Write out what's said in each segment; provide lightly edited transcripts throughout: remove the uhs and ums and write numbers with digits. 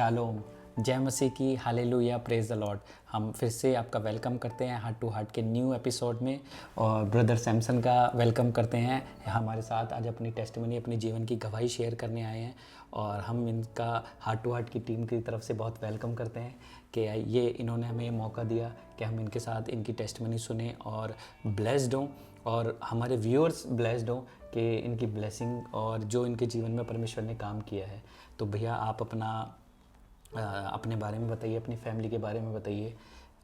Shalom, जय मसीह की, hallelujah, praise the Lord. हम फिर से आपका वेलकम करते हैं हार्ट टू हार्ट के न्यू एपिसोड में, और ब्रदर सैमसन का वेलकम करते हैं हमारे साथ। आज अपनी टेस्टिमनी, अपनी जीवन की गवाही शेयर करने आए हैं, और हम इनका हार्ट टू हार्ट की टीम की तरफ से बहुत वेलकम करते हैं कि ये इन्होंने हमें ये मौका दिया कि हम इनके साथ इनकी टेस्टिमनी सुने और ब्लेस्ड हों, और हमारे व्यूअर्स ब्लेस्ड हों कि इनकी ब्लेसिंग और जो इनके जीवन में परमेश्वर ने काम किया है। तो भैया आप अपने बारे में बताइए, अपनी फैमिली के बारे में बताइए,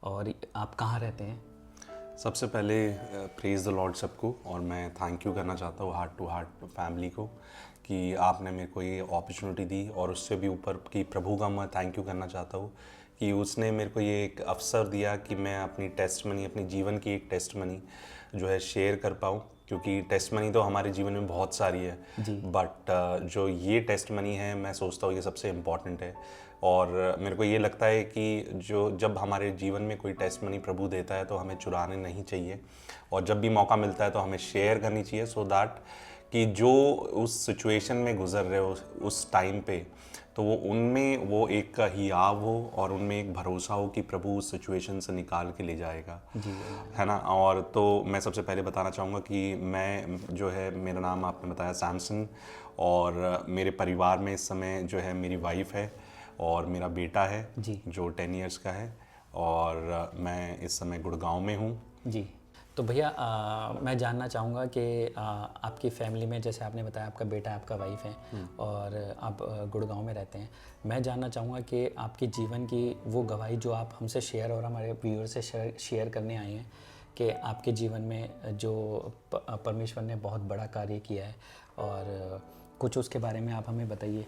और आप कहाँ रहते हैं। सबसे पहले प्रेज़ द लॉर्ड सबको, और मैं थैंक यू करना चाहता हूँ हार्ट टू हार्ट फैमिली को कि आपने मेरे को ये अपॉर्चुनिटी दी, और उससे भी ऊपर कि प्रभु का मैं थैंक यू करना चाहता हूँ कि उसने मेरे को ये एक अवसर दिया कि मैं अपनी टेस्टमनी, अपनी जीवन की एक टेस्टमनी जो है शेयर कर पाऊँ। क्योंकि टेस्टमनी तो हमारे जीवन में बहुत सारी है, बट जो ये टेस्टमनी है मैं सोचता हूँ ये सबसे इम्पॉर्टेंट है। और मेरे को ये लगता है कि जब हमारे जीवन में कोई टेस्टमनी प्रभु देता है तो हमें चुराने नहीं चाहिए, और जब भी मौका मिलता है तो हमें शेयर करनी चाहिए, सो दैट कि जो उस सिचुएशन में गुजर रहे हो उस टाइम पे, तो वो उनमें वो एक हियाव हो और उनमें एक भरोसा हो कि प्रभु उस सिचुएशन से निकाल के ले जाएगा, है ना। और तो मैं सबसे पहले बताना चाहूँगा कि मैं जो है, मेरा नाम आपने बताया सैमसन, और मेरे परिवार में इस समय जो है मेरी वाइफ है और मेरा बेटा है जो 10 इयर्स का है, और मैं इस समय गुड़गांव में हूँ। जी, तो भैया मैं जानना चाहूँगा कि आपकी फैमिली में, जैसे आपने बताया आपका बेटा, आपका वाइफ है, और आप गुड़गांव में रहते हैं। मैं जानना चाहूँगा कि आपके जीवन की वो गवाही जो आप हमसे शेयर और हमारे व्यूअर से शेयर करने आए हैं कि आपके जीवन में जो परमेश्वर ने बहुत बड़ा कार्य किया है, और कुछ उसके बारे में आप हमें बताइए।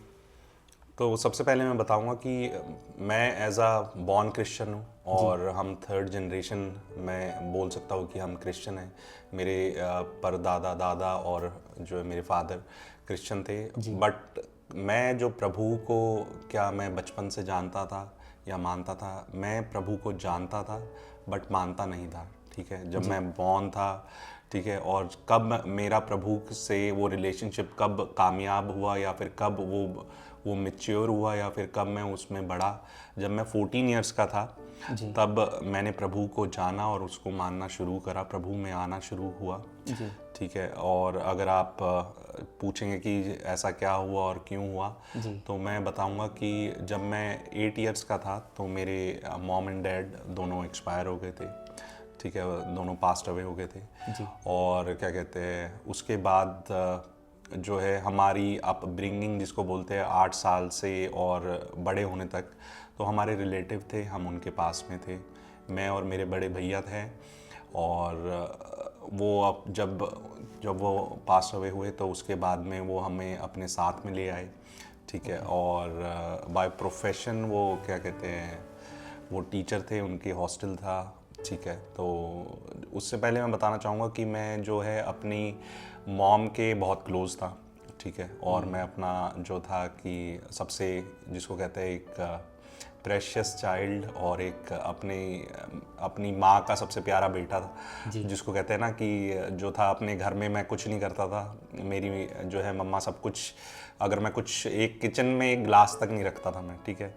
तो सबसे पहले मैं बताऊंगा कि मैं एज अ बॉर्न क्रिश्चियन हूँ, और हम थर्ड जनरेशन मैं बोल सकता हूँ कि हम क्रिश्चियन हैं। मेरे परदादा, दादा और जो है मेरे फादर क्रिश्चियन थे, बट मैं जो प्रभु को, क्या मैं बचपन से जानता था या मानता था? मैं प्रभु को जानता था बट मानता नहीं था, ठीक है। जब मैं बॉर्न था, ठीक है, और कब मेरा प्रभु से वो रिलेशनशिप कब कामयाब हुआ, या फिर कब वो मैच्योर हुआ, या फिर कब मैं उसमें बढ़ा, जब मैं 14 इयर्स का था तब मैंने प्रभु को जाना और उसको मानना शुरू करा, प्रभु में आना शुरू हुआ, ठीक है। और अगर आप पूछेंगे कि ऐसा क्या हुआ और क्यों हुआ, तो मैं बताऊंगा कि जब मैं 8 इयर्स का था तो मेरे मॉम एंड डैड दोनों एक्सपायर हो गए थे, ठीक है, दोनों पास्ट अवे हो गए थे। और क्या कहते हैं, उसके बाद जो है हमारी अपब्रिंगिंग जिसको बोलते हैं 8 साल से और बड़े होने तक, तो हमारे रिलेटिव थे, हम उनके पास में थे, मैं और मेरे बड़े भैया थे। और वो अब जब वो पास अवे हुए तो उसके बाद में वो हमें अपने साथ में ले आए, ठीक है। और बाय प्रोफेशन वो क्या कहते हैं, वो टीचर थे, उनकी हॉस्टल था, ठीक है। तो उससे पहले मैं बताना चाहूँगा कि मैं जो है अपनी मॉम के बहुत क्लोज था, ठीक है। और मैं अपना जो था कि सबसे, जिसको कहते हैं एक प्रेशियस चाइल्ड, और एक अपनी माँ का सबसे प्यारा बेटा था, जिसको कहते हैं ना कि जो था अपने घर में मैं कुछ नहीं करता था, मेरी जो है मम्मा सब कुछ, अगर मैं कुछ एक किचन में एक ग्लास तक नहीं रखता था मैं, ठीक है।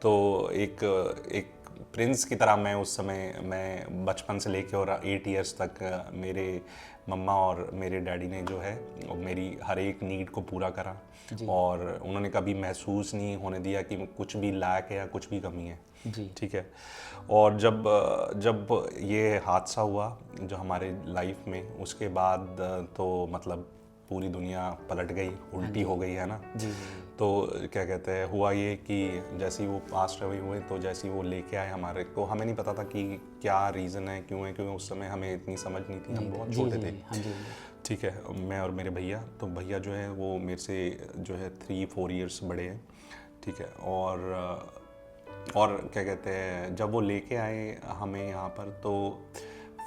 तो एक प्रिंस की तरह मैं उस समय, मैं बचपन से लेके और 8 इयर्स तक मेरे मम्मा और मेरे डैडी ने जो है मेरी हर एक नीड को पूरा करा, और उन्होंने कभी महसूस नहीं होने दिया कि कुछ भी लैक है या कुछ भी कमी है, ठीक है। और जब ये हादसा हुआ जो हमारे लाइफ में, उसके बाद तो मतलब पूरी दुनिया पलट गई, उल्टी हो गई, है ना। तो क्या कहते हैं, हुआ ये कि जैसे ही वो पास्ट अवे हुए, तो जैसे ही वो लेके आए हमारे को, हमें नहीं पता था कि क्या रीज़न है, क्यों है, क्योंकि उस समय हमें इतनी समझ नहीं थी, हम बहुत छोटे थे, ठीक है। मैं और मेरे भैया, तो भैया जो है वो मेरे से जो है 3-4 इयर्स बड़े हैं, ठीक है। और क्या कहते हैं, जब वो लेके आए हमें यहाँ पर, तो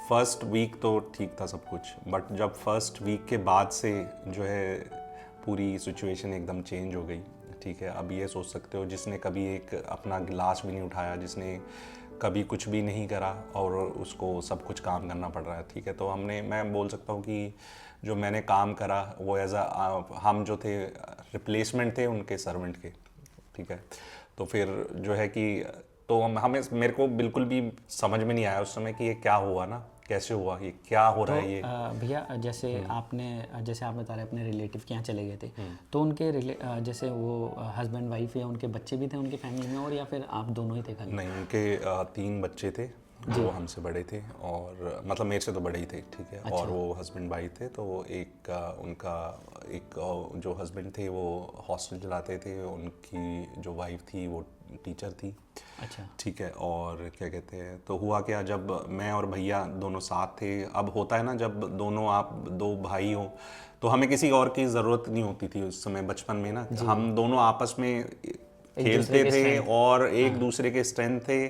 फर्स्ट वीक तो ठीक था सब कुछ, बट जब फर्स्ट वीक के बाद से जो है पूरी सिचुएशन एकदम चेंज हो गई, ठीक है। अब ये सोच सकते हो, जिसने कभी एक अपना गिलास भी नहीं उठाया, जिसने कभी कुछ भी नहीं करा, और उसको सब कुछ काम करना पड़ रहा है, ठीक है। तो मैं बोल सकता हूँ कि जो मैंने काम करा वो हम जो थे रिप्लेसमेंट थे उनके सर्वेंट के, ठीक है। तो फिर जो है कि तो हमें मेरे को बिल्कुल भी समझ में नहीं आया उस समय कि ये क्या हुआ ना, कैसे हुआ, ये क्या हो रहा तो है ये। भैया जैसे जैसे आप बता रहे अपने रिलेटिव के यहाँ चले गए थे, तो उनके जैसे वो हस्बैंड वाइफ या उनके बच्चे भी थे उनके फैमिली में, और या फिर आप दोनों ही थे खाली? नहीं, उनके 3 बच्चे थे, वो हमसे बड़े थे, और मतलब मेरे से तो बड़े ही थे, ठीक है। और वो हस्बैंड वाइफ थे, तो एक उनका एक जो हस्बैंड थे वो हॉस्टल चलाते थे, उनकी जो वाइफ थी वो टीचर थी। अच्छा। ठीक है। और क्या कहते हैं, तो हुआ क्या, जब मैं और भैया दोनों साथ थे, अब होता है ना जब दोनों आप 2 भाई हो तो हमें किसी और की ज़रूरत नहीं होती थी उस समय बचपन में ना, हम दोनों आपस में खेलते थे और एक दूसरे के स्ट्रेंथ थे।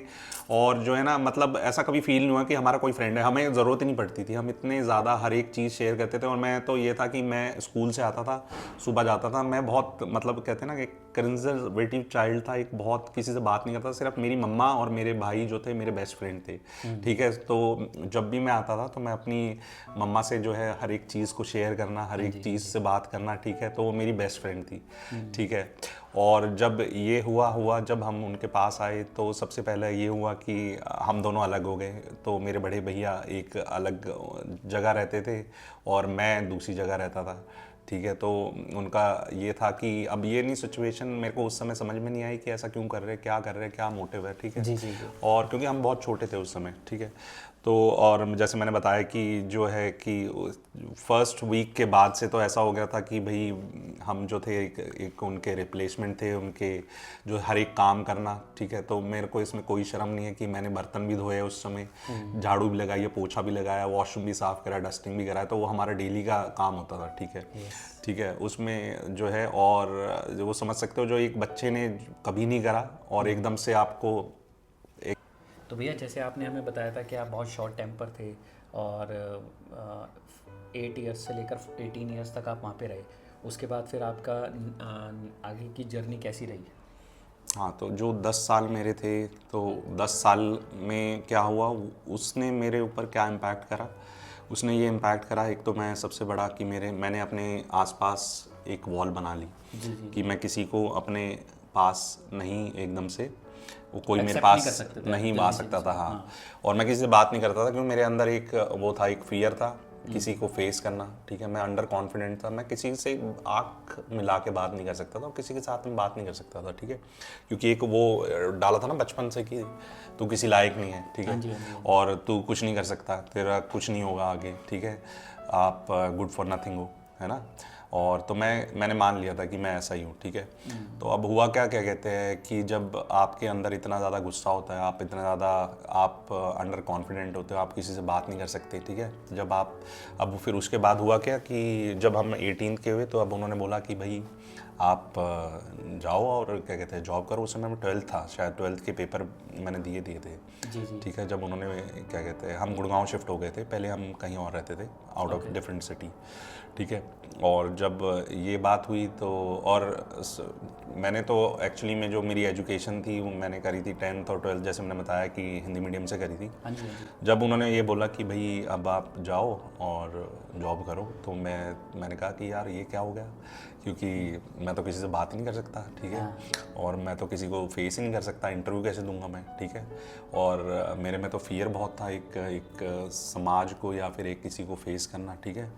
और जो है ना, मतलब ऐसा कभी फील नहीं हुआ कि हमारा कोई फ्रेंड है, हमें ज़रूरत ही नहीं पड़ती थी, हम इतने ज़्यादा हर एक चीज़ शेयर करते थे। और मैं तो ये था कि मैं स्कूल से आता था, सुबह जाता था, मैं बहुत मतलब कहते हैं ना कि कंजर्वेटिव चाइल्ड था, एक बहुत किसी से बात नहीं करता, सिर्फ मेरी मम्मा और मेरे भाई जो थे मेरे बेस्ट फ्रेंड थे। ठीक है। तो जब भी मैं आता था तो मैं अपनी मम्मा से जो है हर एक चीज़ को शेयर करना, हर एक चीज़ से बात करना, ठीक है। तो वो मेरी बेस्ट फ्रेंड थी, ठीक है। और जब ये हुआ जब हम उनके पास आए तो सबसे पहले ये हुआ कि हम दोनों अलग हो गए। तो मेरे बड़े भैया एक अलग जगह रहते थे और मैं दूसरी जगह रहता था, ठीक है। तो उनका ये था कि अब ये नहीं सिचुएशन मेरे को उस समय समझ में नहीं आई कि ऐसा क्यों कर रहे, क्या कर रहे, क्या मोटिव है, ठीक है। जी जी। और क्योंकि हम बहुत छोटे थे उस समय, ठीक है। तो और जैसे मैंने बताया कि जो है कि फर्स्ट वीक के बाद से तो ऐसा हो गया था कि भाई हम जो थे एक उनके रिप्लेसमेंट थे, उनके जो हर एक काम करना, ठीक है। तो मेरे को इसमें कोई शर्म नहीं है कि मैंने बर्तन भी धोए उस समय, झाड़ू भी लगाई, पोछा भी लगाया, वॉशरूम भी साफ़ करा, डस्टिंग भी कराया। तो वो हमारा डेली का काम होता था, ठीक है। ठीक है। उसमें जो है, और जो वो समझ सकते हो जो एक बच्चे ने कभी नहीं करा और एकदम से आपको। तो भैया जैसे आपने हमें बताया था कि आप बहुत शॉर्ट टेम्पर थे, और 8 ईयर्स से लेकर 18 ईयर्स तक आप वहाँ पे रहे, उसके बाद फिर आपका आगे की जर्नी कैसी रही? हाँ, तो जो 10 साल मेरे थे, तो 10 साल में क्या हुआ, उसने मेरे ऊपर क्या इम्पैक्ट करा। उसने ये इम्पैक्ट करा, एक तो मैं सबसे बड़ा कि मैंने अपने आसपास एक वॉल बना ली कि मैं किसी को अपने पास नहीं एकदम से, वो कोई मेरे Accept नहीं कर पास सकते थे नहीं जल्दी आ से सकता किसी था। को, हाँ। और मैं किसी से बात नहीं करता था क्योंकि मेरे अंदर एक वो था, एक फियर था किसी को फेस करना, ठीक है। मैं अंडर कॉन्फिडेंट था, मैं किसी से आँख मिला के बात नहीं कर सकता था और किसी के साथ में बात नहीं कर सकता था, ठीक है। क्योंकि एक वो डाला था ना बचपन से कि तू किसी लायक नहीं है, ठीक है, और तू कुछ नहीं कर सकता, तेरा कुछ नहीं होगा आगे, ठीक है, आप गुड फॉर नथिंग हो, है ना। और तो मैंने मान लिया था कि मैं ऐसा ही हूँ, ठीक है। तो अब हुआ क्या क्या कहते हैं कि जब आपके अंदर इतना ज़्यादा गुस्सा होता है, आप इतना ज़्यादा आप अंडर कॉन्फिडेंट होते हो, आप किसी से बात नहीं कर सकते, ठीक है। जब आप अब फिर उसके बाद हुआ क्या कि जब हम 18 के हुए तो अब उन्होंने बोला कि भाई आप जाओ और क्या कहते हैं जॉब करो। उस समय मैं 12th था, शायद 12th के पेपर मैंने दिए थे, ठीक है। जब उन्होंने क्या कहते हैं, हम गुड़गांव शिफ्ट हो गए थे, पहले हम कहीं और रहते थे, आउट ऑफ डिफरेंट सिटी, ठीक है। और जब ये बात हुई तो, और मैंने तो एक्चुअली में जो मेरी एजुकेशन थी वो मैंने करी थी 10th और 12th, जैसे मैंने बताया कि हिंदी मीडियम से करी थी। जब उन्होंने ये बोला कि भाई अब आप जाओ और जॉब करो, तो मैंने कहा कि यार ये क्या हो गया, क्योंकि मैं तो किसी से बात ही नहीं कर सकता, ठीक है। और मैं तो किसी को फेस ही नहीं कर सकता, इंटरव्यू कैसे दूंगा मैं, ठीक है। और मेरे में तो फियर बहुत था, एक समाज को या फिर एक किसी को फेस करना, ठीक है।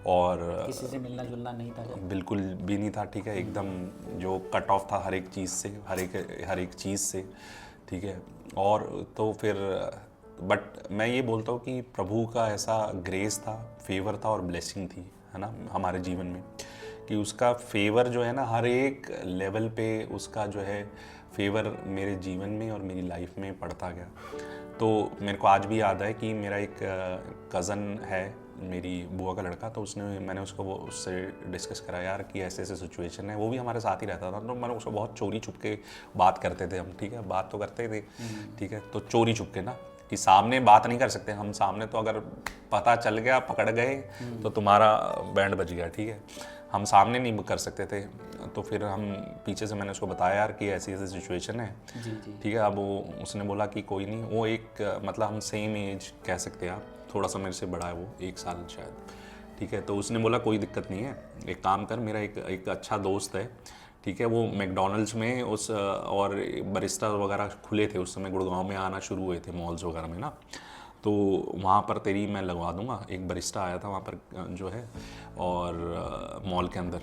और किसी से मिलना जुलना नहीं था बिल्कुल भी नहीं था, ठीक है। एकदम जो कट ऑफ था हर एक चीज़ से, हर एक चीज़ से, ठीक है। और तो फिर बट मैं ये बोलता हूँ कि प्रभु का ऐसा ग्रेस था, फेवर था और ब्लेसिंग थी, है ना, हमारे जीवन में, कि उसका फेवर जो है ना हर एक लेवल पे उसका जो है फेवर मेरे जीवन में और मेरी लाइफ में पड़ता गया। तो मेरे को आज भी याद है कि मेरा एक कज़न है, मेरी बुआ का लड़का, तो मैंने उससे डिस्कस करा यार कि ऐसे ऐसे सिचुएशन है। वो भी हमारे साथ ही रहता था, तो मैंने उसको बहुत चोरी छुप के बात करते थे हम, ठीक है, बात तो करते थे, ठीक है। तो चोरी छुप के ना, कि सामने बात नहीं कर सकते हम, सामने तो अगर पता चल गया, पकड़ गए तो तुम्हारा बैंड बज गया, ठीक है, हम सामने नहीं कर सकते थे। तो फिर हम पीछे से मैंने उसको बताया यार कि ऐसी ऐसी सिचुएशन है, ठीक है। अब उसने बोला कि कोई नहीं, वो एक मतलब हम सेम एज कह सकते हैं आप, थोड़ा सा मेरे से बड़ा है वो, 1 साल शायद, ठीक है। तो उसने बोला कोई दिक्कत नहीं है, एक काम कर, मेरा एक अच्छा दोस्त है, ठीक है। वो मैकडोनल्ड्स में उस और बरिस्टा वगैरह खुले थे उस समय, गुड़गांव में आना शुरू हुए थे मॉल्स वगैरह में ना, तो वहाँ पर तेरी मैं लगवा दूंगा। एक बरिस्टा आया था वहाँ पर जो है, और मॉल के अंदर,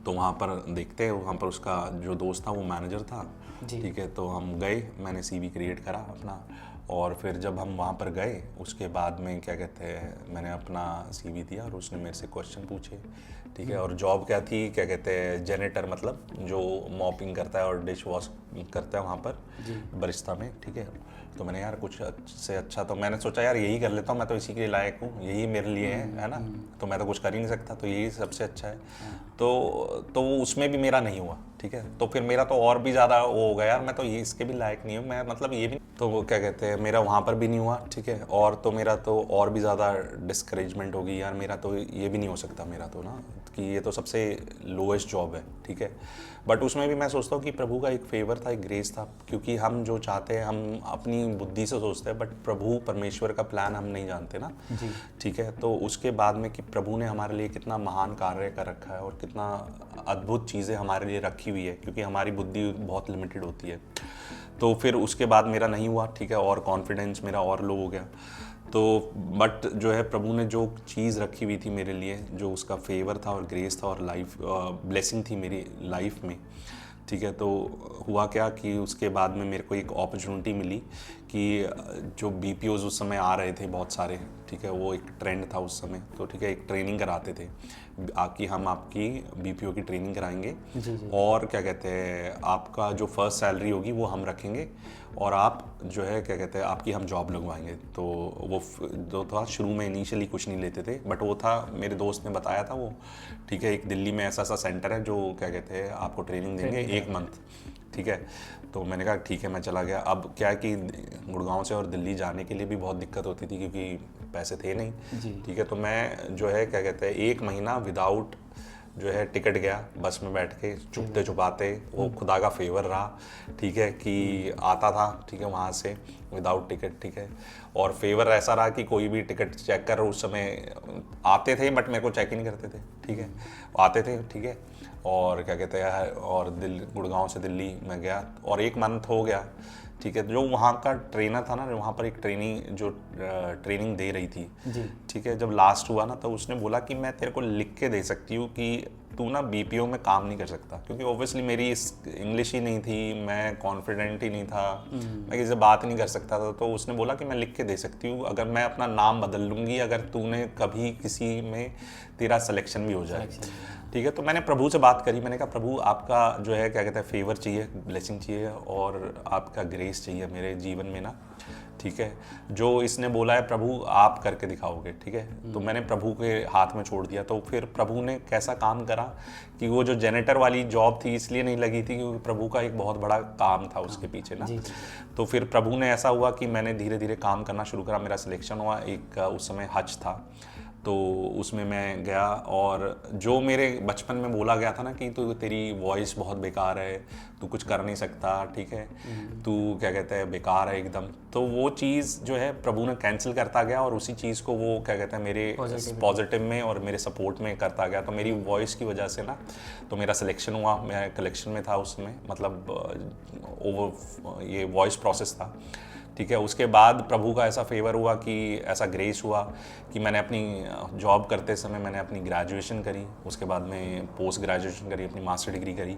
तो वहाँ पर देखते हैं, वहाँ पर उसका जो दोस्त था वो मैनेजर था, ठीक है। तो हम गए, मैंने सीवी क्रिएट करा अपना, और फिर जब हम वहाँ पर गए उसके बाद में क्या कहते हैं, मैंने अपना सीवी दिया और उसने मेरे से क्वेश्चन पूछे, ठीक है। और जॉब क्या थी, क्या कहते हैं, जेनेटर, मतलब जो मॉपिंग करता है और डिश वॉश करता है वहाँ पर बरिस्ता में, ठीक है। तो मैंने यार कुछ से अच्छा, तो मैंने सोचा यार यही कर लेता हूँ, मैं तो इसी के लिए लायक हूँ, यही मेरे लिए है ना, तो मैं तो कुछ कर ही नहीं सकता, तो यही सबसे अच्छा है। तो उसमें भी मेरा नहीं हुआ, ठीक है। तो फिर मेरा तो और भी ज़्यादा वो हो गया यार, मैं तो ये इसके भी लायक नहीं हूँ, मैं मतलब ये भी, तो वो क्या कहते हैं, मेरा वहाँ पर भी नहीं हुआ, ठीक है। और तो मेरा तो और भी ज़्यादा डिस्करेजमेंट होगी यार, मेरा तो ये भी नहीं हो सकता मेरा तो ना, कि ये तो सबसे लोएस्ट जॉब है, ठीक है। बट उसमें भी मैं सोचता हूँ कि प्रभु का एक फेवर था, एक ग्रेस था, क्योंकि हम जो चाहते हैं हम अपनी बुद्धि से सोचते हैं, बट प्रभु परमेश्वर का प्लान हम नहीं जानते ना, ठीक है। तो उसके बाद में कि प्रभु ने हमारे लिए कितना महान कार्य कर रखा है और कितना अद्भुत चीज़ें हमारे लिए रखी हुई है, क्योंकि हमारी बुद्धि बहुत लिमिटेड होती है। तो फिर उसके बाद मेरा नहीं हुआ, ठीक है, और कॉन्फिडेंस मेरा और लो हो गया। तो बट जो है प्रभु ने जो चीज़ रखी हुई थी मेरे लिए, जो उसका फेवर था और ग्रेस था और लाइफ ब्लेसिंग थी मेरी लाइफ में, ठीक है। तो हुआ क्या कि उसके बाद में मेरे को एक अपॉर्चुनिटी मिली कि जो बीपीओज उस समय आ रहे थे बहुत सारे, ठीक है, वो एक ट्रेंड था उस समय, तो ठीक है, एक ट्रेनिंग कराते थे कि हम आपकी बीपीओ की ट्रेनिंग कराएंगे, और क्या कहते हैं, आपका जो फर्स्ट सैलरी होगी वो हम रखेंगे, और आप जो है क्या कहते हैं, आपकी हम जॉब लगवाएंगे। तो वो जो था शुरू में इनिशियली कुछ नहीं लेते थे, बट वो था, मेरे दोस्त ने बताया था वो, ठीक है, एक दिल्ली में ऐसा सेंटर है जो क्या कहते हैं आपको ट्रेनिंग देंगे 1 मंथ, ठीक है। तो मैंने कहा ठीक है, मैं चला गया। अब क्या है कि गुड़गांव से और दिल्ली जाने के लिए भी बहुत दिक्कत होती थी, क्योंकि पैसे थे नहीं, ठीक है। तो मैं जो है क्या कहते हैं 1 महीना विदाउट जो है टिकट गया, बस में बैठ के चुपते चुपाते, वो खुदा का फेवर रहा, ठीक है, कि आता था, ठीक है, वहाँ से विदाउट टिकट, ठीक है। और फेवर ऐसा रहा कि कोई भी टिकट चेक कर, उस समय आते थे बट मेरे को चेक ही नहीं करते थे, ठीक है, आते थे, ठीक है। और क्या कहते हैं, और गुड़गांव से दिल्ली में गया, और 1 मंथ हो गया, ठीक है। जो वहाँ का ट्रेनर था ना, वहाँ पर एक ट्रेनिंग दे रही थी, ठीक है, जब लास्ट हुआ ना, तो उसने बोला कि मैं तेरे को लिख के दे सकती हूँ कि तू ना बीपीओ में काम नहीं कर सकता, क्योंकि ऑब्वियसली मेरी इंग्लिश ही नहीं थी, मैं कॉन्फिडेंट ही नहीं था, मैं किसी से बात ही नहीं कर सकता था। तो उसने बोला कि मैं लिख के दे सकती हूँ, अगर मैं अपना नाम बदल लूँगी अगर तूने कभी किसी में तेरा सिलेक्शन भी हो जाए, ठीक है। तो मैंने प्रभु से बात करी, मैंने कहा प्रभु आपका जो है क्या कहते हैं फेवर चाहिए, ब्लेसिंग चाहिए, और आपका ग्रेस चाहिए मेरे जीवन में ना, ठीक है। जो इसने बोला है प्रभु आप करके दिखाओगे, ठीक है। तो मैंने प्रभु के हाथ में छोड़ दिया। तो फिर प्रभु ने कैसा काम करा कि वो जो जेनेटर वाली जॉब थी इसलिए नहीं लगी थी क्योंकि प्रभु का एक बहुत बड़ा काम था उसके पीछे ना। तो फिर प्रभु ने ऐसा हुआ कि मैंने धीरे धीरे काम करना शुरू करा, मेरा सिलेक्शन हुआ। एक उस समय हज था, तो उसमें मैं गया, और जो मेरे बचपन में बोला गया था ना कि तू तेरी वॉइस बहुत बेकार है, तू कुछ कर नहीं सकता, ठीक है, तू क्या कहते हैं बेकार है एकदम, तो वो चीज़ जो है प्रभु ने कैंसिल करता गया, और उसी चीज़ को वो क्या कहते हैं मेरे पॉजिटिव में और मेरे सपोर्ट में करता गया। तो मेरी वॉइस की वजह से ना, तो मेरा सिलेक्शन हुआ, मैं कलेक्शन में था उसमें, मतलब ओवर ये वॉइस प्रोसेस था, ठीक है। उसके बाद प्रभु का ऐसा फेवर हुआ कि ऐसा ग्रेस हुआ कि मैंने अपनी जॉब करते समय मैंने अपनी ग्रेजुएशन करी, उसके बाद में पोस्ट ग्रेजुएशन करी, अपनी मास्टर डिग्री करी,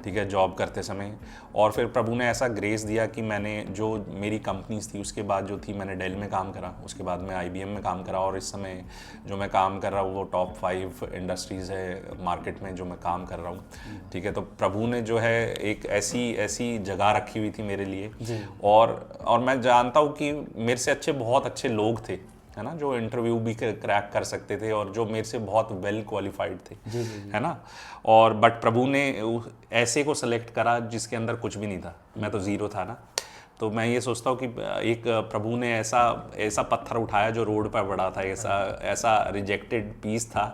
ठीक है, जॉब करते समय। और फिर प्रभु ने ऐसा ग्रेस दिया कि मैंने जो मेरी कंपनीज थी उसके बाद जो थी, मैंने डेल में काम करा, उसके बाद में IBM में काम करा, और इस समय जो मैं काम कर रहा हूँ वो टॉप 5 इंडस्ट्रीज़ है मार्केट में जो मैं काम कर रहा हूँ, ठीक है। तो प्रभु ने जो है एक ऐसी जगह रखी हुई थी मेरे लिए, और मैं जानता हूँ कि मेरे से बहुत अच्छे लोग थे, है ना, जो इंटरव्यू भी क्रैक कर सकते थे और जो मेरे से बहुत वेल क्वालिफाइड थे, है ना। और बट प्रभु ने ऐसे को सेलेक्ट करा जिसके अंदर कुछ भी नहीं था, मैं तो ज़ीरो था ना। तो मैं ये सोचता हूँ कि एक प्रभु ने ऐसा पत्थर उठाया जो रोड पर पड़ा था, ऐसा रिजेक्टेड पीस था,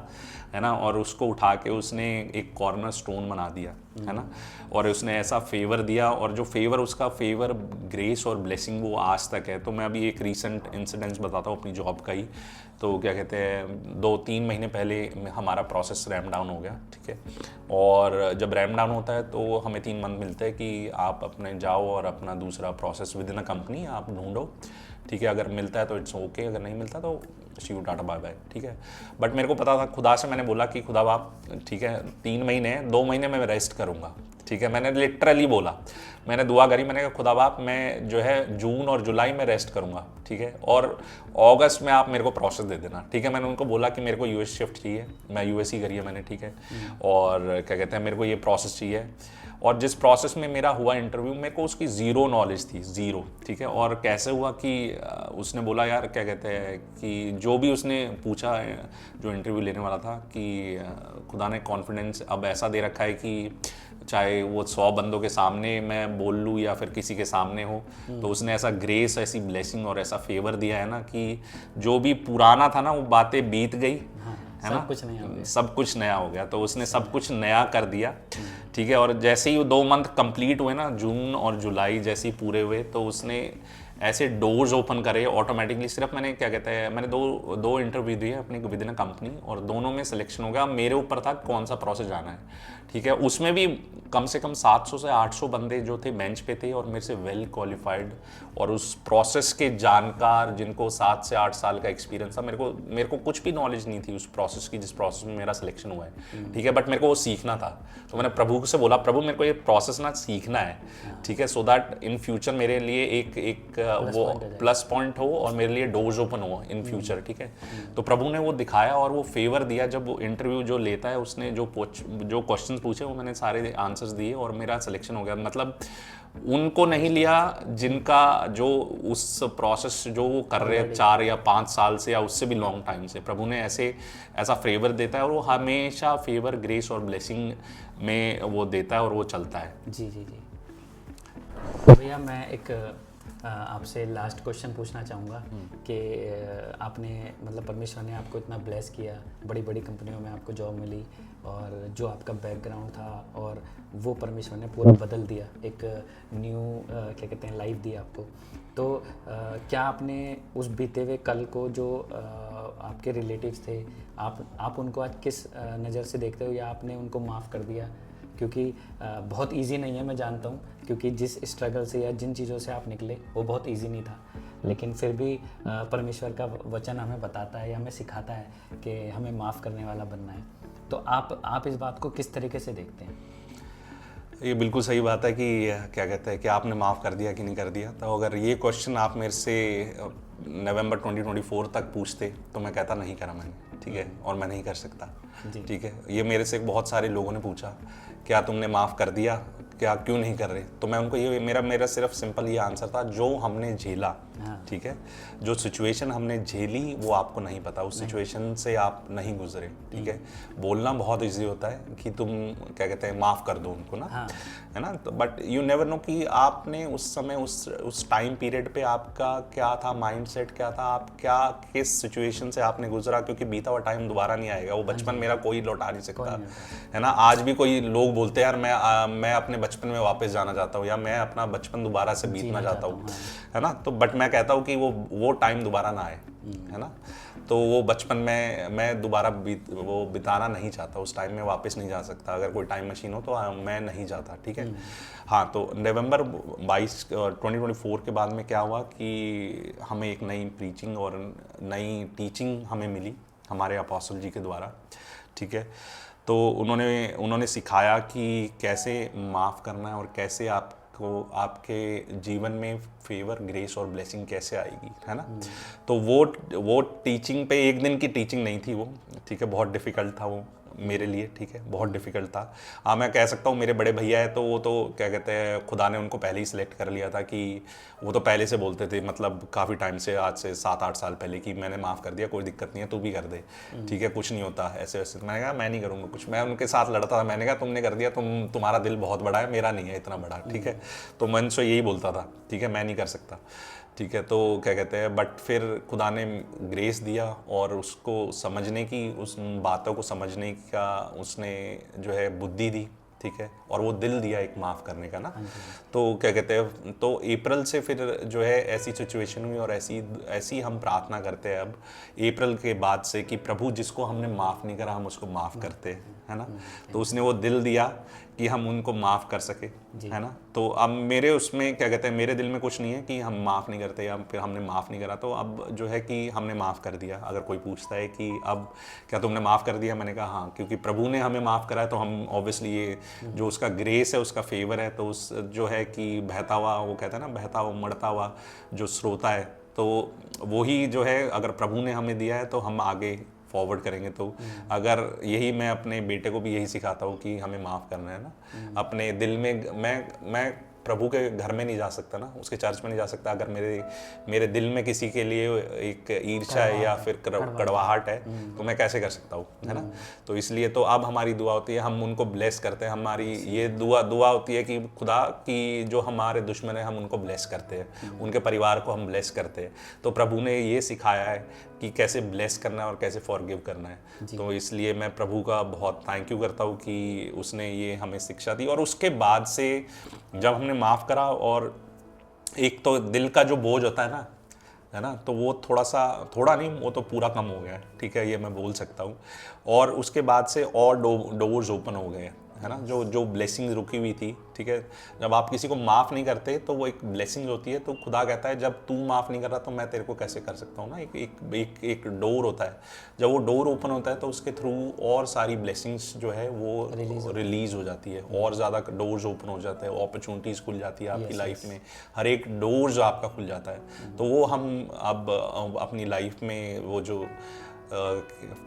है ना, और उसको उठा के उसने एक कॉर्नर स्टोन बना दिया, है ना, और उसने ऐसा फेवर दिया, और जो फेवर उसका फेवर ग्रेस और ब्लेसिंग वो आज तक है। तो मैं अभी एक रीसेंट इंसिडेंट्स बताता हूँ अपनी जॉब का ही। तो क्या कहते हैं, 2-3 महीने पहले हमारा प्रोसेस रैम्प डाउन हो गया, ठीक है, और जब रैम्प डाउन होता है तो हमें 3 मंथ मिलते हैं कि आप अपने जाओ और अपना दूसरा process with in a company आप ढूंढो, ठीक है, अगर मिलता है तो इट्स ओके, अगर नहीं मिलता तो सी यू टाटा बाय बाय, ठीक है। बट मेरे को पता था, खुदा से मैंने बोला कि खुदा बाप, ठीक है, 3 महीने 2 महीने में रेस्ट करूँगा, ठीक है, मैंने लिटरली बोला, मैंने दुआ करी, मैंने कहा खुदा बाप मैं जो है जून और जुलाई में रेस्ट करूँगा, ठीक है, और अगस्त में आप मेरे को प्रोसेस दे देना, ठीक है। मैंने उनको बोला कि मेरे को यूएस शिफ्ट चाहिए, मैं यूएस ही करी है मैंने, ठीक है, और क्या कहते हैं, मेरे को ये प्रोसेस चाहिए। और जिस प्रोसेस में मेरा हुआ इंटरव्यू, मेरे को उसकी ज़ीरो नॉलेज थी, ज़ीरो, ठीक है। और कैसे हुआ कि उसने बोला यार क्या कहते हैं कि जो भी उसने पूछा जो इंटरव्यू लेने वाला था कि खुदा ने कॉन्फिडेंस अब ऐसा दे रखा है कि चाहे वो 100 बंदों के सामने मैं बोल लूँ या फिर किसी के सामने हो, तो उसने ऐसा ग्रेस, ऐसी ब्लेसिंग और ऐसा फेवर दिया है ना कि जो भी पुराना था ना वो बातें बीत गई, है ना, कुछ नया हो गया, सब कुछ नया हो गया। तो उसने सब कुछ नया कर दिया, ठीक है। और जैसे ही 2 मंथ कंप्लीट हुए ना, जून और जुलाई जैसे ही पूरे हुए, तो उसने ऐसे डोर्स ओपन करे ऑटोमेटिकली। सिर्फ मैंने क्या कहते हैं, मैंने दो इंटरव्यू दिए अपनी विद इन अ कंपनी, और दोनों में सिलेक्शन हो गया। मेरे ऊपर था कौन सा प्रोसेस जाना है, ठीक है। उसमें भी कम से कम 700 से 800 बंदे जो थे बेंच पे थे, और मेरे से वेल क्वालिफाइड और उस प्रोसेस के जानकार, जिनको 7 से 8 साल का एक्सपीरियंस था। मेरे को कुछ भी नॉलेज नहीं थी उस प्रोसेस की, जिस प्रोसेस में मेरा सिलेक्शन हुआ है, ठीक है, बट मेरे को वो सीखना था। तो मैंने प्रभु से बोला, प्रभु मेरे को ये प्रोसेस ना सीखना है, ठीक है, सो दैट इन फ्यूचर मेरे लिए एक वो प्लस पॉइंट हो और मेरे लिए डोर्स ओपन हो इन फ्यूचर, ठीक है। तो प्रभु ने वो दिखाया और वो फेवर दिया। जब वो इंटरव्यू जो लेता है, उसने जो क्वेश्चन पूछे वो मैंने सारे आंसर्स दिए और मेरा सिलेक्शन हो गया। मतलब उनको नहीं लिया जिनका जो उस प्रोसेस जो वो कर रहे हैं 4 या 5 साल से या उससे भी लॉन्ग टाइम से। प्रभु ने ऐसा फेवर देता है, और वो हमेशा फेवर, ग्रेस और ब्लेसिंग में वो देता है और वो चलता है। जी जी जी। तो भैया मैं एक आपसे लास्ट क्वेश्चन पूछना चाहूँगा कि आपने, मतलब परमेश्वर ने आपको इतना ब्लेस किया, बड़ी बड़ी कंपनियों में आपको जॉब मिली, और जो आपका बैकग्राउंड था और वो परमेश्वर ने पूरा बदल दिया, एक न्यू क्या कहते हैं लाइफ दी आपको। तो क्या आपने उस बीते हुए कल को जो आपके रिलेटिव्स थे, आप उनको आज किस नज़र से देखते हो, या आपने उनको माफ़ कर दिया? क्योंकि बहुत इजी नहीं है, मैं जानता हूँ, क्योंकि जिस स्ट्रगल से या जिन चीज़ों से आप निकले वो बहुत इजी नहीं था, लेकिन फिर भी परमेश्वर का वचन हमें बताता है या हमें सिखाता है कि हमें माफ़ करने वाला बनना है। तो आप इस बात को किस तरीके से देखते हैं? ये बिल्कुल सही बात है कि क्या कहते हैं कि आपने माफ़ कर दिया कि नहीं कर दिया। तो अगर ये क्वेश्चन आप मेरे से नवंबर 2024 तक पूछते तो मैं कहता नहीं करा मैंने, ठीक है, और मैं नहीं कर सकता, ठीक है। ये मेरे से बहुत सारे लोगों ने पूछा, क्या तुमने माफ़ कर दिया, क्या क्यों नहीं कर रहे? तो मैं उनको ये मेरा सिर्फ सिंपल ये आंसर था, जो हमने झेला, ठीक है, जो सिचुएशन हमने झेली वो आपको नहीं पता, उस सिचुएशन से आप नहीं गुजरे, ठीक है। बोलना बहुत इजी होता है कि तुम क्या कहते हैं माफ़ कर दो उनको ना, है ना, तो बट यू नेवर नो कि आपने उस समय उस टाइम पीरियड पे आपका क्या था, माइंडसेट क्या था, आप क्या किस सिचुएशन से आपने गुजरा, क्योंकि बीता हुआ टाइम दोबारा नहीं आएगा। वो बचपन मेरा कोई लौटा नहीं सकता, है ना। आज भी कोई लोग बोलते हैं यार मैं अपने बचपन में वापस जाना चाहता हूँ, या मैं अपना बचपन दोबारा से बीतना चाहता हूँ, है ना। तो बट मैं कहता हूँ कि वो टाइम दोबारा ना आए, है ना। तो वो बचपन में मैं दोबारा वो बिताना नहीं चाहता, उस टाइम में वापस नहीं जा सकता। अगर कोई टाइम मशीन हो तो मैं नहीं जाता, ठीक है। हाँ, तो नवंबर 22 2024 के बाद में क्या हुआ कि हमें एक नई प्रीचिंग और नई टीचिंग हमें मिली हमारे अपोस्टल जी के द्वारा, ठीक है। तो उन्होंने सिखाया कि कैसे माफ़ करना है और कैसे आपके जीवन में फेवर, ग्रेस और ब्लेसिंग कैसे आएगी, है ना। तो वो टीचिंग पे, एक दिन की टीचिंग नहीं थी वो, ठीक है, बहुत डिफ़िकल्ट था वो। मेरे लिए, ठीक है, बहुत डिफिकल्ट था। हाँ, मैं कह सकता हूँ मेरे बड़े भैया है तो वो तो क्या कहते हैं, खुदा ने उनको पहले ही सिलेक्ट कर लिया था कि वो तो पहले से बोलते थे, मतलब काफ़ी टाइम से, आज से 7-8 साल पहले, कि मैंने माफ़ कर दिया, कोई दिक्कत नहीं है, तू भी कर दे, ठीक है, कुछ नहीं होता ऐसे वैसे। मैंने कहा मैं नहीं करूँगा कुछ, मैं उनके साथ लड़ता था, मैंने कहा तुमने कर दिया, तुम्हारा दिल बहुत बड़ा है, मेरा नहीं है इतना बड़ा, ठीक है। तो मन से यही बोलता था, ठीक है, मैं नहीं कर सकता, ठीक है। तो क्या कहते हैं, बट फिर खुदा ने ग्रेस दिया और उसको समझने की, उस बातों को समझने का उसने जो है बुद्धि दी, ठीक है, और वो दिल दिया एक माफ़ करने का ना। तो क्या कहते हैं, तो अप्रैल से फिर जो है ऐसी सिचुएशन हुई और ऐसी ऐसी हम प्रार्थना करते हैं अब अप्रैल के बाद से कि प्रभु जिसको हमने माफ़ नहीं करा हम उसको माफ़ करते हैं, है ना। तो उसने वो दिल दिया कि हम उनको माफ़ कर सके, है ना। तो अब मेरे उसमें क्या कहते हैं, मेरे दिल में कुछ नहीं है कि हम माफ़ नहीं करते या फिर हमने माफ़ नहीं करा। तो अब जो है कि हमने माफ़ कर दिया। अगर कोई पूछता है कि अब क्या तुमने माफ़ कर दिया, मैंने कहा हाँ, क्योंकि प्रभु ने हमें माफ़ करा है, तो हम ऑब्वियसली ये जो उसका ग्रेस है, उसका फेवर है, तो उस जो है कि बहता हुआ, वो कहता है ना, बहता हुआ उमड़ता हुआ जो स्रोत है, तो वही जो है अगर प्रभु ने हमें दिया है तो हम आगे फॉरवर्ड करेंगे। तो अगर यही मैं अपने बेटे को भी यही सिखाता हूँ कि हमें माफ़ करना है ना अपने दिल में। मैं प्रभु के घर में नहीं जा सकता ना, उसके चर्च में नहीं जा सकता अगर मेरे दिल में किसी के लिए एक ईर्ष्या है या फिर कड़वाहट है, तो मैं कैसे कर सकता हूँ, है ना। तो इसलिए तो अब हमारी दुआ होती है, हम उनको ब्लेस करते हैं। हमारी ये दुआ होती है कि खुदा की जो हमारे दुश्मन है हम उनको ब्लेस करते हैं, उनके परिवार को हम ब्लेस करते हैं। तो प्रभु ने ये सिखाया है कि कैसे ब्लेस करना है और कैसे फॉरगिव करना है। तो इसलिए मैं प्रभु का बहुत थैंक यू करता हूँ कि उसने ये हमें शिक्षा दी। और उसके बाद से जब हमने माफ़ करा, और एक तो दिल का जो बोझ होता है ना, तो वो थोड़ा नहीं, वो तो पूरा कम हो गया है, ठीक है, ये मैं बोल सकता हूँ। और उसके बाद से और डोर्स ओपन हो गए, है ना। जो ब्लेसिंग रुकी हुई थी, ठीक है, जब आप किसी को माफ़ नहीं करते तो वो एक ब्लेसिंग होती है। तो खुदा कहता है जब तू माफ़ नहीं कर रहा तो मैं तेरे को कैसे कर सकता हूँ ना। एक डोर होता है, जब वो डोर ओपन होता है तो उसके थ्रू और सारी ब्लेसिंग्स जो है वो रिलीज़ हो जाती है, और ज़्यादा डोर्स ओपन हो जाते हैं, अपॉर्चुनिटीज़ खुल जाती है आपकी लाइफ में, हर एक डोर जो आपका खुल जाता है। तो वो हम अब अपनी लाइफ में वो जो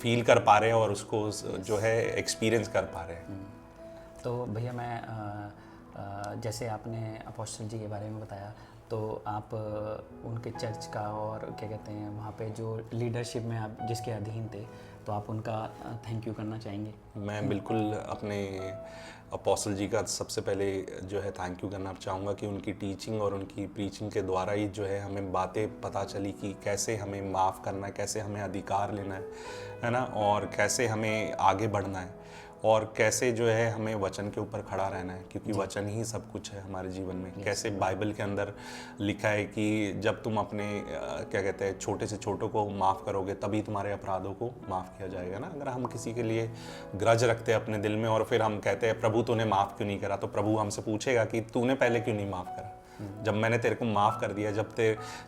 फील कर पा रहे हैं और उसको जो है एक्सपीरियंस कर पा रहे हैं। तो भैया मैं जैसे आपने अपोस्टल जी के बारे में बताया, तो आप उनके चर्च का और क्या कहते हैं वहाँ पे जो लीडरशिप में आप जिसके अधीन थे, तो आप उनका थैंक यू करना चाहेंगे? मैं बिल्कुल अपने अपोस्टल जी का सबसे पहले जो है थैंक यू करना चाहूँगा कि उनकी टीचिंग और उनकी प्रीचिंग के द्वारा ही जो है हमें बातें पता चली कि कैसे हमें माफ़ करना है, कैसे हमें अधिकार लेना है ना, और कैसे हमें आगे बढ़ना है, और कैसे जो है हमें वचन के ऊपर खड़ा रहना है, क्योंकि वचन ही सब कुछ है हमारे जीवन में। कैसे बाइबल के अंदर लिखा है कि जब तुम अपने क्या कहते हैं छोटे से छोटों को माफ़ करोगे तभी तुम्हारे अपराधों को माफ़ किया जाएगा ना। अगर हम किसी के लिए ग्रज रखते हैं अपने दिल में और फिर हम कहते हैं प्रभु तूने माफ़ क्यों नहीं करा, तो प्रभु हमसे पूछेगा कि तूने पहले क्यों नहीं माफ़ करा, जब मैंने तेरे को माफ़ कर दिया। जब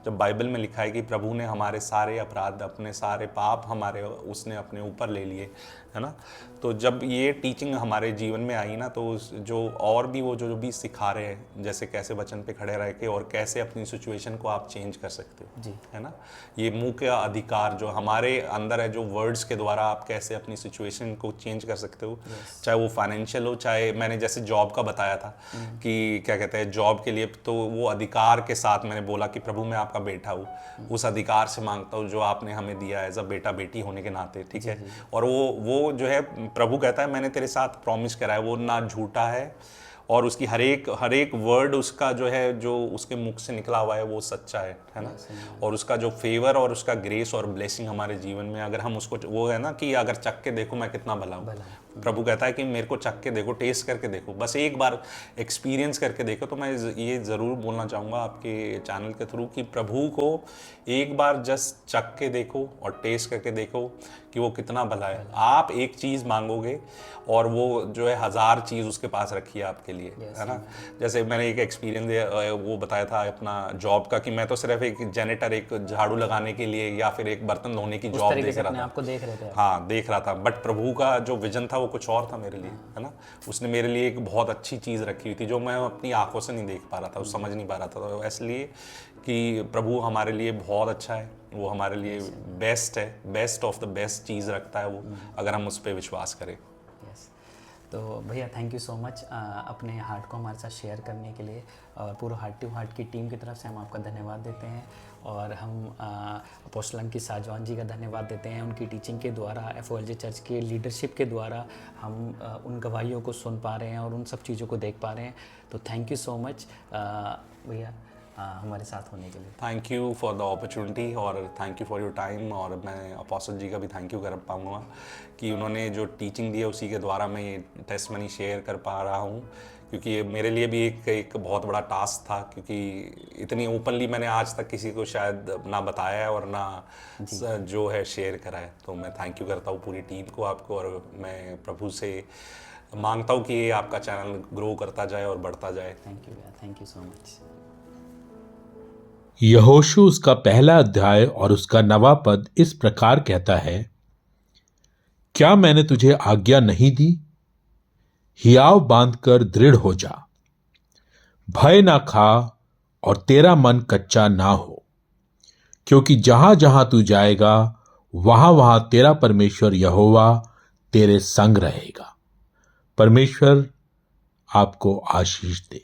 बाइबल में लिखा है कि प्रभु ने हमारे सारे अपराध, अपने सारे पाप हमारे उसने अपने ऊपर ले लिए, है ना। तो जब ये टीचिंग हमारे जीवन में आई ना, तो जो और भी वो जो भी सिखा रहे हैं, जैसे कैसे वचन पे खड़े रह के और कैसे अपनी सिचुएशन को आप चेंज कर सकते हो जी, है ना। ये मुंह का अधिकार जो हमारे अंदर है, जो वर्ड्स के द्वारा आप कैसे अपनी सिचुएशन को चेंज कर सकते हो, चाहे वो फाइनेंशियल हो, चाहे मैंने जैसे जॉब का बताया था कि क्या कहते हैं जॉब के लिए, तो वो अधिकार के साथ मैंने बोला कि प्रभु मैं आपका बेटा हूँ, उस अधिकार से मांगता हूँ जो आपने हमें दिया है एज अ बेटा बेटी होने के नाते, ठीक है। और वो जो है प्रभु कहता है मैंने तेरे साथ प्रॉमिस करा है, वो ना झूठा है, और उसकी हर एक वर्ड उसका जो है, जो उसके मुख से निकला हुआ है वो सच्चा है ना। और उसका जो फेवर और उसका ग्रेस और ब्लेसिंग हमारे जीवन में, अगर हम उसको, वो है ना कि अगर चख के देखो मैं कितना भला हूँ, प्रभु कहता है कि मेरे को चख के देखो, टेस्ट करके देखो, बस एक बार एक्सपीरियंस करके देखो। तो मैं ये ज़रूर बोलना चाहूँगा आपके चैनल के थ्रू कि प्रभु को एक बार जस्ट चख के देखो और टेस्ट करके देखो कि वो कितना भला है। आप एक चीज़ मांगोगे और वो जो है 1000 चीज़ उसके पास रखी है आपके लिए, है ना। जैसे मैंने एक एक्सपीरियंस वो बताया था अपना जॉब का, कि मैं तो सिर्फ एक जेनेटर, एक झाड़ू लगाने के लिए या फिर एक बर्तन धोने की जॉब देख रहा था, आपको देख रहे थे। हाँ देख रहा था, बट प्रभु का जो विजन था वो कुछ और था मेरे लिए, है ना। उसने मेरे लिए एक बहुत अच्छी चीज़ रखी हुई थी जो मैं अपनी आंखों से नहीं देख पा रहा था, समझ नहीं पा रहा था। तो इसलिए कि प्रभु हमारे लिए बहुत अच्छा है, वो हमारे लिए बेस्ट है, बेस्ट ऑफ द बेस्ट चीज़ रखता है वो, अगर हम उस पर विश्वास करें। यस, तो भैया थैंक यू सो मच अपने हार्ट को हमारे साथ शेयर करने के लिए, और पूरा हार्ट टू हार्ट की टीम की तरफ से हम आपका धन्यवाद देते हैं। और हम अपोस्टल अंकित साजवान जी का धन्यवाद देते हैं, उनकी टीचिंग के द्वारा, FOLJ चर्च के लीडरशिप के द्वारा हम उन गवाहियों को सुन पा रहे हैं और उन सब चीज़ों को देख पा रहे हैं। तो थैंक यू सो मच भैया हमारे साथ होने के लिए। Thank you for the opportunity और thank you for your time. और मैं अपोस्टल जी का भी थैंक यू कर पाऊँगा कि उन्होंने जो टीचिंग दी है उसी के द्वारा मैं ये टेस्टमनी शेयर कर पा रहा हूँ, क्योंकि ये मेरे लिए भी एक बहुत बड़ा टास्क था, क्योंकि इतनी ओपनली मैंने आज तक किसी को शायद ना बताया है और ना जो है शेयर करा है। तो मैं थैंक यू करता हूँ पूरी टीम को, आपको, और मैं प्रभु से मांगता हूँ कि ये आपका चैनल ग्रो करता जाए और बढ़ता जाए। थैंक यू भैया, थैंक यू सो मच। यहोशू उसका पहला अध्याय और उसका 9वां पद इस प्रकार कहता है, क्या मैंने तुझे आज्ञा नहीं दी? हियाव बांधकर दृढ़ हो जा, भय ना खा और तेरा मन कच्चा ना हो, क्योंकि जहां जहां तू जाएगा वहां वहां तेरा परमेश्वर यहोवा तेरे संग रहेगा। परमेश्वर आपको आशीष दे।